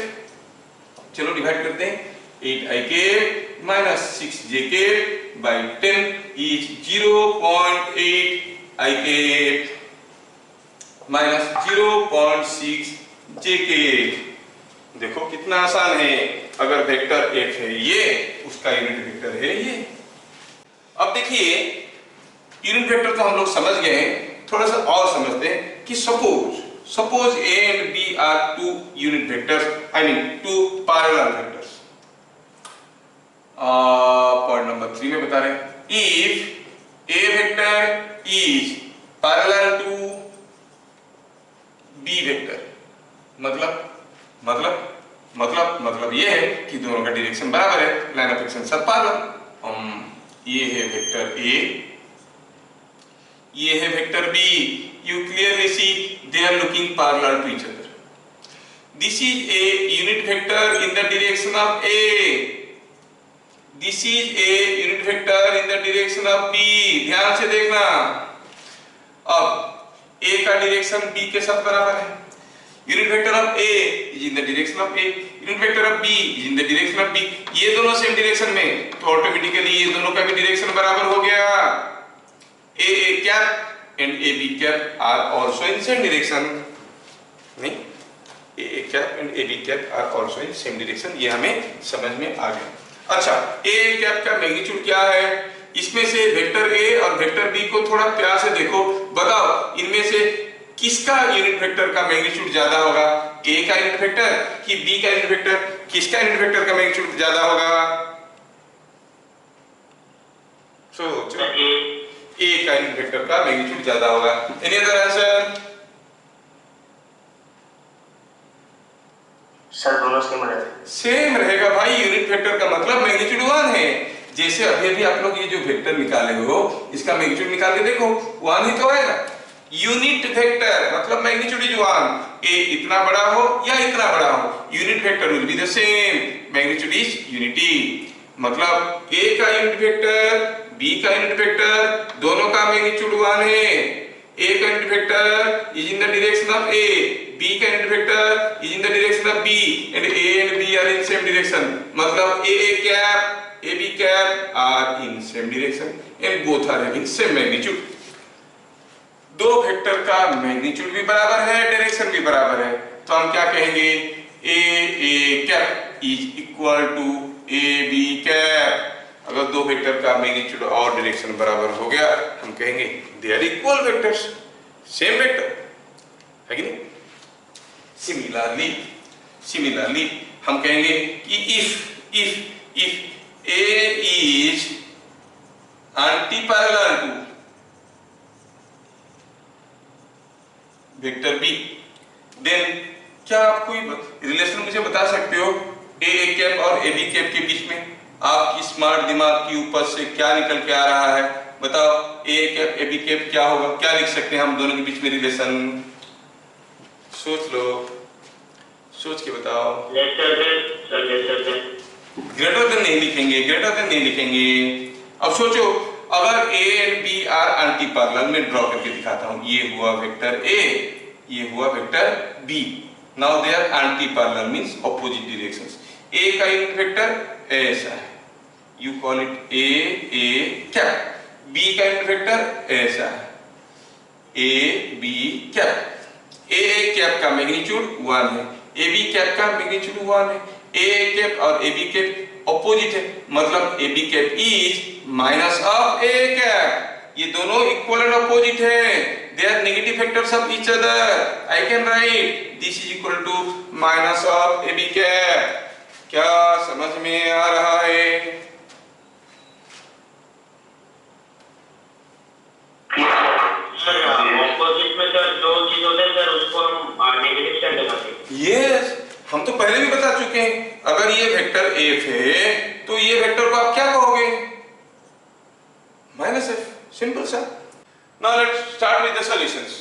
[SPEAKER 1] चलो डिवाइड करते हैं। 8 I cap minus 6 J cap by 10 is 0.8 I cap minus 0.6 J cap. देखो कितना आसान है। अगर वेक्टर f है ये, उसका यूनिट वेक्टर है ये। अब देखिए यूनिट वेक्टर तो हम लोग समझ गए हैं, थोड़ा सा और समझते हैं कि suppose a and b are 2 unit vectors, I mean 2 parallel vectors. Point number 3 में बता रहे हैं if a vector is parallel to b vector, मतलब पैरेलल है, लाइन ऑफ एक्शन सब पैरेलल। ये है वेक्टर ए, ये है vector B, you clearly see they are looking parallel to each other. This is a unit vector in the direction of A, this is a unit vector in the direction of B। ध्यान से देखना, अब A का direction B के साथ बराबर है, unit vector of A is in the direction of A, unit vector of B is in the direction of B। ये दोनों सेम डायरेक्शन में, तो ऑटोमेटिकली ये दोनों का भी डायरेक्शन बराबर हो गया। A cap and AB cap are also in same direction, नहीं, A cap and AB cap are also in same direction, ये हमें समझ में आ गया। अच्छा, A cap का मैग्नीट्यूड क्या है? इसमें से वेक्टर A और वेक्टर B को थोड़ा प्यार से देखो, बताओ इनमें से किसका यूनिट वेक्टर का मैग्नीट्यूड ज्यादा होगा? A का यूनिट वेक्टर कि B का यूनिट वेक्टर? किसका यूनिट वेक्टर का मैग्नीट्यूड ज्यादा होगा? A का यूनिट वेक्टर का मैग्नीट्यूड ज्यादा होगा। Any other answer?
[SPEAKER 2] सर दोनों सेम रहेगा।
[SPEAKER 1] सेम रहेगा भाई, यूनिट वेक्टर का मतलब मैग्नीट्यूड 1 है। जैसे अभी आप लोग ये जो वेक्टर निकाले हो, इसका मैग्नीट्यूड निकाल के देखो, 1 ही तो आएगा। यूनिट वेक्टर मतलब मैग्नीट्यूड इज 1, ए इतना बड़ा हो या इतना बड़ा हो, unit vector will be the same, magnitude is unity. मतलब ए का यूनिट वेक्टर, बी का यूनिट वेक्टर, दोनों का मैग्नीट्यूड 1 है। ए का unit vector is in the direction of A, B का unit vector is in the direction of B, and A and B are in same direction. मतलब ए cap, A B cap are in same direction and both are having same magnitude. दो vector का magnitude भी बराबर है, direction भी बराबर है, तो हम क्या कहेंगे? A cap is equal to A B cap. अगर दो वेक्टर का मैग्नीट्यूड और डायरेक्शन बराबर हो गया, हम कहेंगे they are equal vectors, same vector है कि नहीं? सिमिलरली हम कहेंगे कि if A is antiparallel to vector B, then क्या आप कोई रिलेशन मुझे बता सकते हो A कैप और AB कैप के बीच में? आपकी स्मार्ट दिमाग की ऊपर से क्या निकल के आ रहा है? बताओ, A कैप AB कैप क्या होगा? क्या लिख सकते हैं हम दोनों के बीच में रिलेशन? सोच लो, सोच के बताओ। ग्रेटर देन नहीं लिखेंगे, ग्रेटर देन नहीं लिखेंगे। अब सोचो, अगर A and B are anti parallel, में ड्रॉ करके दिखाता हूं, ये हुआ वेक्टर A, ये हुआ vector B। Now they are anti parallel means opposite directions. A का यूनिट वेक्टर ऐसा है, you call it A cap. B का यूनिट वेक्टर ऐसा है, A B cap. A cap का मैग्नीट्यूड 1 है, AB कैप का मैग्नीट्यूड 1 है। A कैप और AB कैप ऑपोजिट है, मतलब AB cap is minus of A cap. ये दोनों इक्वल एंड ऑपोजिट है, they are negative vectors of each other. I can write this is equal to minus of AB cap. क्या समझ में आ रहा है?
[SPEAKER 2] ऑपोजिट में सर दो चीज होते हैं सर, उसको हम नेगेटिव साइड लगाते हैं।
[SPEAKER 1] यस, हम तो पहले भी बता चुके हैं, अगर ये वेक्टर F है तो ये वेक्टर को आप क्या कहोगे? माइनस F, सिंपल सा। Now let's start with the solutions.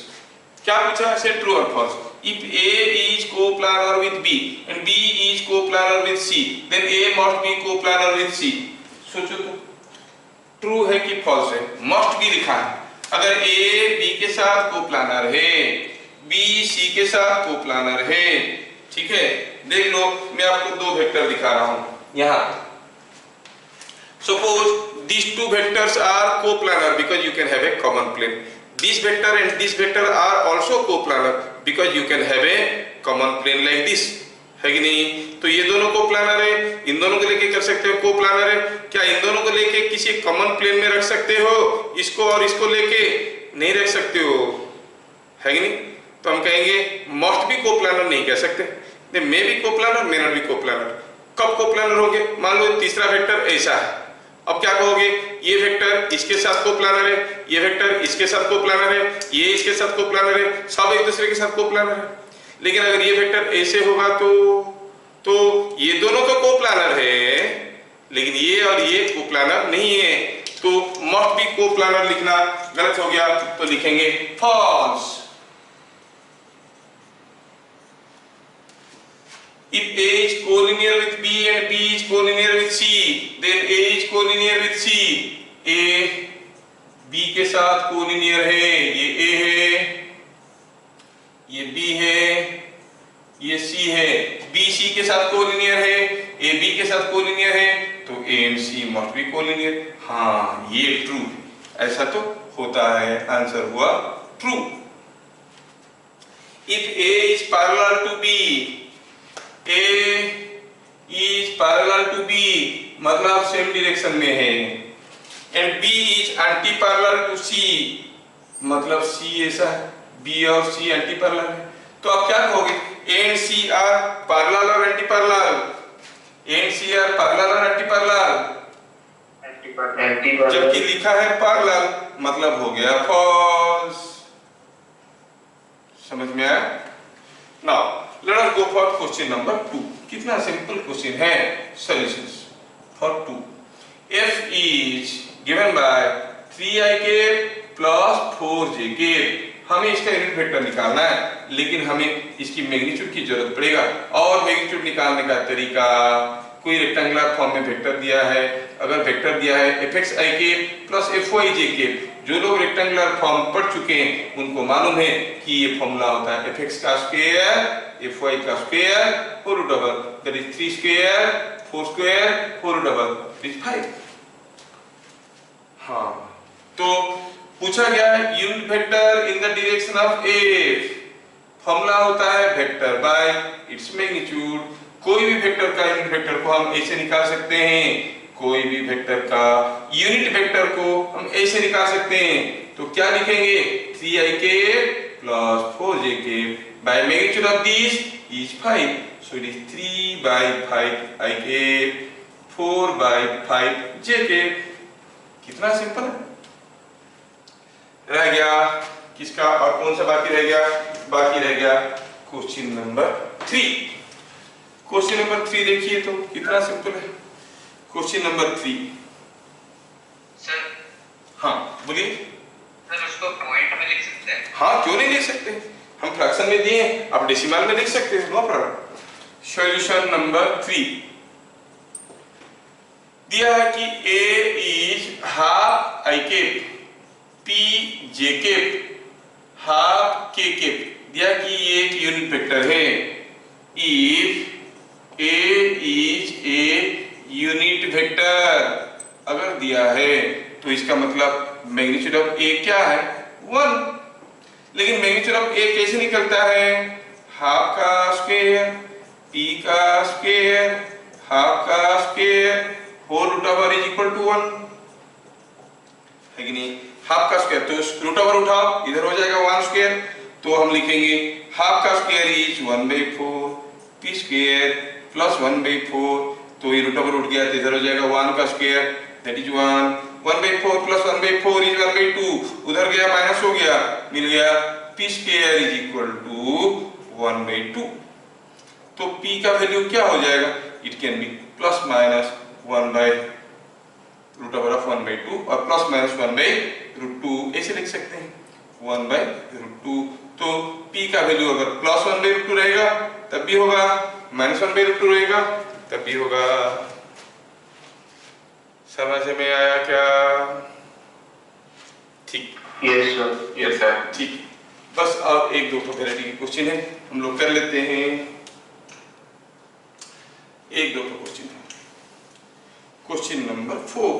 [SPEAKER 1] क्या पूछा है? से ट्रू और false. If A is coplanar with B and B is coplanar with C, then A must be coplanar with C। सोचो तो, ट्रू है कि फॉल्स है? मस्ट भी लिखा है। अगर A B के साथ कोप्लानर है, B C के साथ कोप्लानर है, ठीक है? देख लो, मैं आपको दो वेक्टर दिखा रहा हूं यहां। Suppose these two vectors are coplanar because you can have a common plane. This vector and this vector are also coplanar because you can have a common plane like this, है कि नहीं? तो ये दोनों कोप्लानर है, इन दोनों को लेके कर सकते हो कोप्लानर है। क्या इन दोनों को लेके किसी कॉमन प्लेन में रख सकते हो? इसको और इसको लेके नहीं रख सकते हो, है कि नहीं? तो हम कहेंगे मस्ट भी कोप्लानर नहीं कह सकते, मे भी कोप्लानर, मे नॉट भी कोप्लानर। कब कोप्लानर होंगे? मान लो तीसरा वेक्टर ऐसा है, अब क्या कहोगे? ये वेक्टर इसके साथ कोप्लानर है, ये वेक्टर इसके साथ कोप्लानर है, ये इसके साथ कोप्लानर है, सब एक दूसरे के साथ कोप्लानर है। लेकिन अगर ये वेक्टर ऐसे होगा तो ये दोनों तो कोप्लानर है, लेकिन ये और ये कोप्लानर नहीं है, तो मस्ट बी कोप्लानर लिखना गलत हो गया, तो लिखेंगे false. If A is collinear with B and B is collinear with C, then A is collinear with C. A B के साथ collinear है, ये A है, ये B है, ये C है, B C के साथ collinear है, A B के साथ collinear है, तो A and C must be collinear। हाँ, ये true, ऐसा तो होता है, आंसर हुआ true। If A is parallel to B, A is parallel to B, मतलब सेम डायरेक्शन में है, and B is anti parallel to C, मतलब C ऐसा है, B और C एंटी पैरेलल है, तो आप क्या कहोगे? A and C are parallel और anti parallel? A and C are parallel और एंटी पैरेलल? जबकि लिखा है पैरेलल, मतलब हो गया फॉल्स। समझ में आया? Now let us go for question number 2। कितना सिंपल क्वेश्चन है। Solutions for 2। f is given by 3ik plus 4jk। हमें इसका यूनिट वेक्टर निकालना है, लेकिन हमें इसकी मैग्नीट्यूड की जरूरत पड़ेगा। और मैग्नीट्यूड निकालने का तरीका, कोई रेक्टेंगुलर फॉर्म में वेक्टर दिया है, अगर वेक्टर दिया है fxik plus fyjk, जो लोग रेक्टेंगुलर फॉर्म पढ़ चुके हैं उनको मालूम है कि ये फॉर्मूला होता है fx का स्क्वायर fy का square whole double, that is 3 square 4 square whole double, that is 5। हाँ, तो पूछा गया है unit vector in the direction of f। Formula होता है वेक्टर बाय इट्स मैग्नीट्यूड। कोई भी वेक्टर का यूनिट वेक्टर को हम ऐसे निकाल सकते हैं, कोई भी वेक्टर का यूनिट वेक्टर को हम ऐसे निकाल सकते हैं, तो क्या लिखेंगे? 3ik plus 4jk by magnitude of this is 5, so it is 3 by 5 ik 4 by 5 jk। कितना सिंपल है। रह गया किसका, और कौन सा बाकी रह गया? बाकी रह गया क्वेश्चन नंबर 3। क्वेश्चन नंबर 3 देखिए तो कितना सिंपल है। Question number 3।
[SPEAKER 2] सर,
[SPEAKER 1] हाँ बोलिए।
[SPEAKER 2] सर उसको पॉइंट में लिख सकते हैं?
[SPEAKER 1] हाँ, क्यों नहीं लिख सकते, हम फ्रैक्शन में दिए, आप डेसिमल में लिख सकते हैं, नो प्रॉब्लम। सॉल्यूशन नंबर 3 दिया है कि a is half i cap p j cap half k cap, दिया कि ये एक यूनिट वेक्टर है। if a is a unit vector अगर दिया है तो इसका मतलब मैग्नीट्यूड ऑफ a क्या है? 1। लेकिन मैग्नीट्यूड ऑफ a कैसे निकलता है? हाफ का स्क्वायर p का स्क्वायर हाफ का square whole root over is equal to 1 है कि नहीं? हाफ का स्क्वायर तो रूट ओवर उठाओ, इधर हो जाएगा 1 स्क्वायर, तो हम लिखेंगे हाफ का square is 1/4 p square plus 1/4, तो ये रूट ओवर उठ गया तो इधर हो जाएगा 1 का square that is 1, 1/4 plus 1/4 is 1/2, उधर गया माइनस हो गया, मिल गया p square is equal to 1/2। तो p का वैल्यू क्या हो जाएगा? It can be plus minus 1 by root over of 1/2 और प्लस माइनस 1/√2 ऐसे लिख सकते हैं 1/√2। तो p का वैल्यू अगर प्लस 1/√2 रहेगा तब भी होगा, माइनस 1/√2 रहेगा तब भी होगा। समझ में आया क्या? ठीक,
[SPEAKER 2] यस सर।
[SPEAKER 1] यस सर, ठीक। बस अब एक दो वैरायटी के क्वेश्चन है, हम लोग कर लेते हैं। एक दो क्वेश्चन है। Question number 4।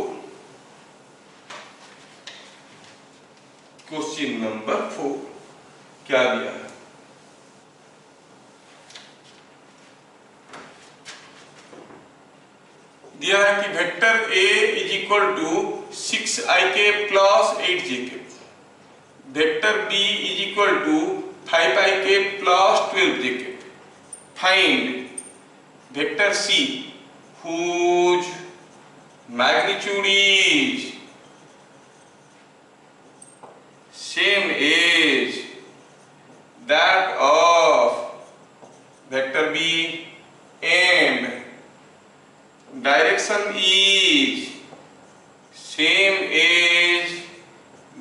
[SPEAKER 1] क्वेश्चन नंबर 4 क्या दिया है? दिया है कि vector a is equal to 6ik plus 8jk, vector b is equal to 5ik plus 12jk। Find vector c whose magnitude is same as that of vector b and direction is is same as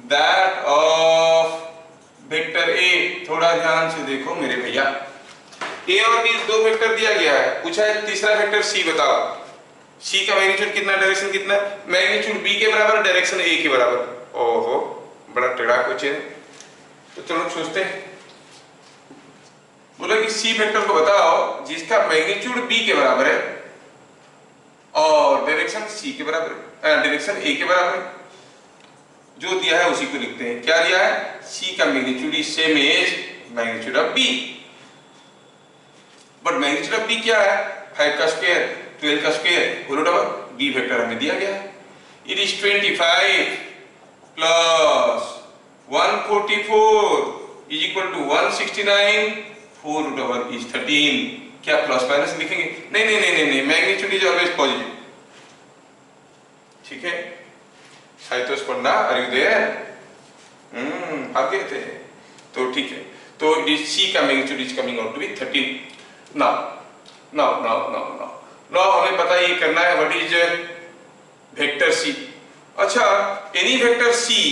[SPEAKER 1] that of vector A. थोड़ा ध्यान से देखो मेरे भैया, ए और B दो vector दिया गया है, पूछा है तीसरा वेक्टर सी बताओ। सी का मैग्नीट्यूड कितना, डायरेक्शन कितना, मैग्नीट्यूड बी के बराबर, डायरेक्शन ए के बराबर। ओहो बड़ा टेढ़ा क्वेश्चन है। तो चलो सोचते हैं। बोला कि सी वेक्टर को बताओ जिसका मैग्नीट्यूड बी के बराबर है और डायरेक्शन सी के बराबर है, डायरेक्शन ए के बराबर है। जो दिया है उसी को लिखते हैं। क्या दिया है, सी का magnitude is same as magnitude of B. But magnitude of B क्या है, 5 का स्क्वायर 12 का square whole over B vector हमें दिया गया है। It is 25 plus 144 is equal to 169, 4 root over is 13। क्या प्लस माइनस लिखेंगे? नहीं नहीं नहीं नहीं, मैग्नीट्यूड इज ऑलवेज पॉजिटिव। ठीक है, साइतोस पढ़ना, आर यू देयर? आगे थे तो ठीक है। तो इट सी का magnitude is coming out to be 13। Now हमें पता ये करना है व्हाट इज वेक्टर सी। अच्छा, एनी वेक्टर सी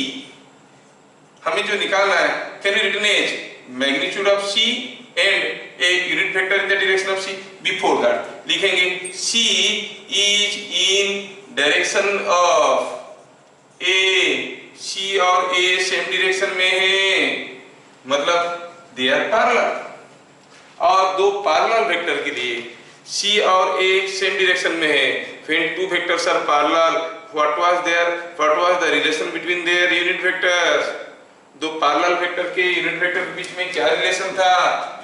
[SPEAKER 1] हमें जो निकालना है, can you written as magnitude of C and a unit vector in the direction of C. Before that लिखेंगे C is in direction of A. C और A same direction में है, मतलब दे are parallel. और दो पैरेलल वेक्टर के लिए सी और ए सेम डायरेक्शन में है, when two vectors are parallel what was the relation between their unit vectors. दो पैरेलल वेक्टर के यूनिट वेक्टर के बीच में क्या रिलेशन था,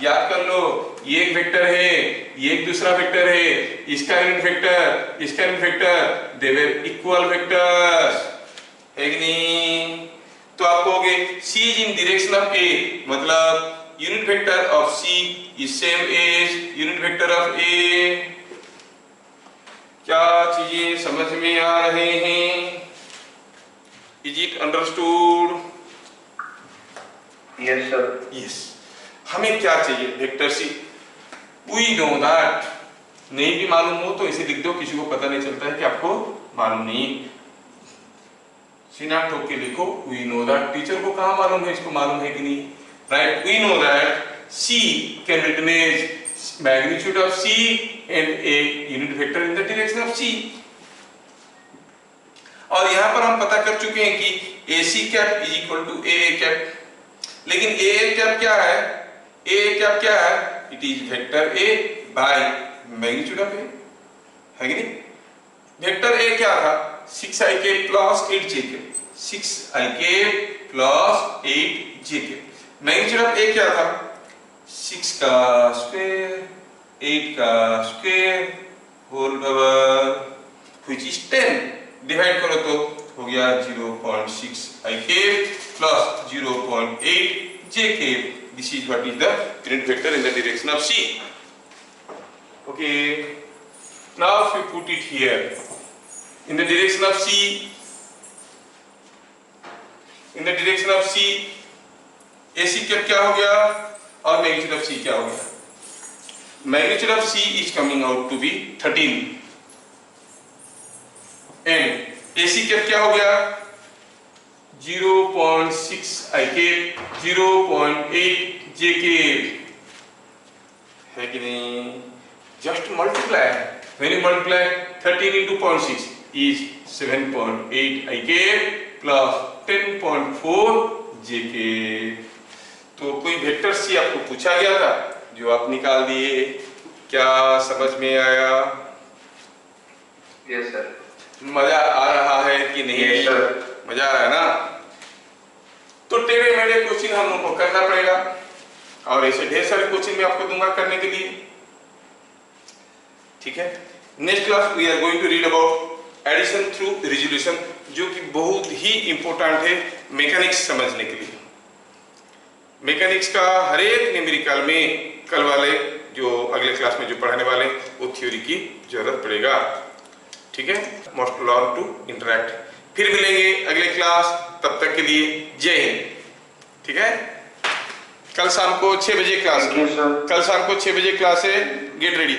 [SPEAKER 1] याद कर लो। ये एक वेक्टर है, ये एक दूसरा वेक्टर है, इसका यूनिट वेक्टर, इसका यूनिट वेक्टर, दे वर इक्वल वेक्टर्स, है कि नहीं? तो आप कहोगे C is in direction of A, मतलब unit vector of C is same as unit vector of A। क्या चीजें समझ में आ रहे हैं? Is it understood?
[SPEAKER 2] Yes sir.
[SPEAKER 1] Yes. हमें क्या चाहिए, vector C। We know that। नहीं भी मालूम हो तो इसे लिख दो, किसी को पता नहीं चलता है कि आपको मालूम नहीं। सीना ठोक के लिखो, we know that। टीचर को कहाँ मालूम है, इसको मालूम है कि नहीं? Right, we know that C can written as magnitude of C and a unit vector in the direction of C। और यहाँ पर हम पता कर चुके हैं कि AC cap is equal to AA cap. लेकिन AA कैप क्या है, AA कैप क्या है, it is vector A by magnitude of A, है कि नहीं? वेक्टर A क्या था, 6ik plus 8jk, 6ik plus 8jk। Magnitude of A क्या था, 6 का स्क्वायर 8 का square whole over which is 10। Divide करो तो हो गया 0.6ik plus 0.8jk। This is what is the unit vector in the direction of C। Okay, now if you put it here in the direction of C, in the direction of C, AC cap क्या हो गया और magnitude of C क्या हो गया। Magnitude of C is coming out to be 13 and AC cap क्या हो गया 0.6ik 0.8jk, है कि नहीं? Just multiply, when you multiply 13 into 0.6 is 7.8ik plus 10.4jk। तो कोई वेक्टर C आपको पूछा गया था जो आप निकाल दिए, क्या समझ में आया?
[SPEAKER 2] Yes sir.
[SPEAKER 1] मजा आ रहा है कि नहीं?
[SPEAKER 2] Yes sir.
[SPEAKER 1] मजा आ रहा है ना? तो टेढ़े मेढ़े क्वेश्चन हम लोग को करना पड़ेगा और ऐसे ढेर सारे क्वेश्चन मैं आपको दूंगा करने के लिए। ठीक है, next class we are going to read about addition through resolution, जो कि बहुत ही इंपॉर्टेंट है मैकेनिक्स समझने के लिए। मैकेनिक्स का हर एक न्यूमेरिकल में कल वाले जो अगले क्लास में जो पढ़ाने वाले वो थ्योरी की जरूरत पड़ेगा। ठीक है, मस्ट लर्न टू इंटरैक्ट। फिर मिलेंगे अगले क्लास, तब तक के लिए जय हिंद। ठीक है, कल शाम को 6 बजे क्लास है, कल शाम को 6 बजे क्लास है, गेट रेडी।